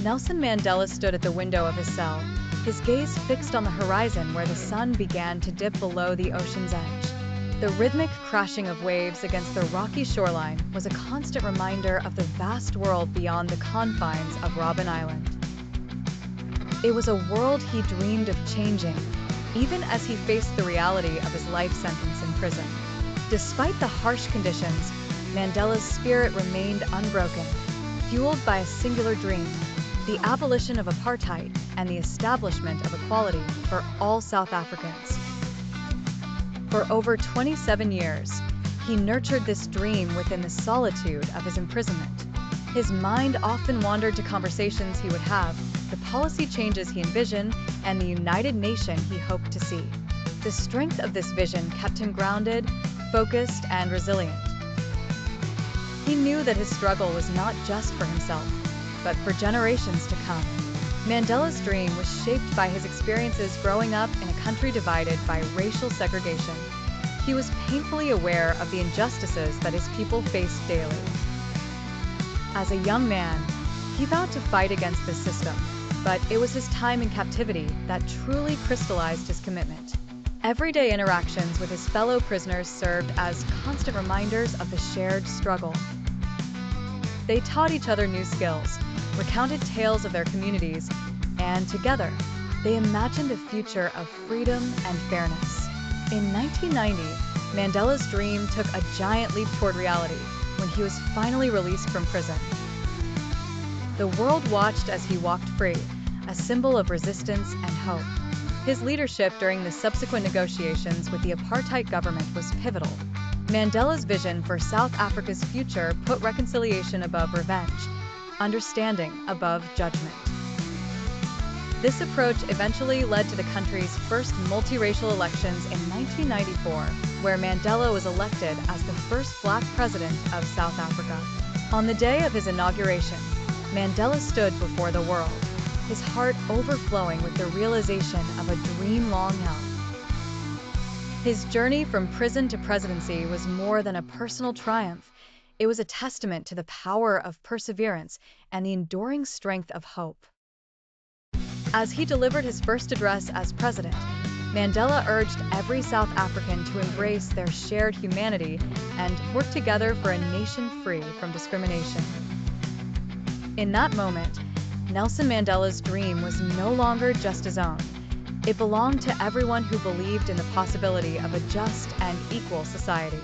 Nelson Mandela stood at the window of his cell, his gaze fixed on the horizon where the sun began to dip below the ocean's edge. The rhythmic crashing of waves against the rocky shoreline was a constant reminder of the vast world beyond the confines of Robben Island. It was a world he dreamed of changing, even as he faced the reality of his life sentence in prison. Despite the harsh conditions, Mandela's spirit remained unbroken, fueled by a singular dream: the abolition of apartheid and the establishment of equality for all South Africans. For over 27 years, he nurtured this dream within the solitude of his imprisonment. His mind often wandered to conversations he would have, the policy changes he envisioned, and the united nation he hoped to see. The strength of this vision kept him grounded, focused, and resilient. He knew that his struggle was not just for himself, but for generations to come. Mandela's dream was shaped by his experiences growing up in a country divided by racial segregation. He was painfully aware of the injustices that his people faced daily. As a young man, he vowed to fight against this system, but it was his time in captivity that truly crystallized his commitment. Everyday interactions with his fellow prisoners served as constant reminders of the shared struggle. They taught each other new skills, recounted tales of their communities, and together, they imagined a future of freedom and fairness. In 1990, Mandela's dream took a giant leap toward reality when he was finally released from prison. The world watched as he walked free, a symbol of resistance and hope. His leadership during the subsequent negotiations with the apartheid government was pivotal. Mandela's vision for South Africa's future put reconciliation above revenge, understanding above judgment. This approach eventually led to the country's first multiracial elections in 1994, where Mandela was elected as the first Black president of South Africa. On the day of his inauguration, Mandela stood before the world, his heart overflowing with the realization of a dream long held. His journey from prison to presidency was more than a personal triumph. It was a testament to the power of perseverance and the enduring strength of hope. As he delivered his first address as president, Mandela urged every South African to embrace their shared humanity and work together for a nation free from discrimination. In that moment, Nelson Mandela's dream was no longer just his own. It belonged to everyone who believed in the possibility of a just and equal society.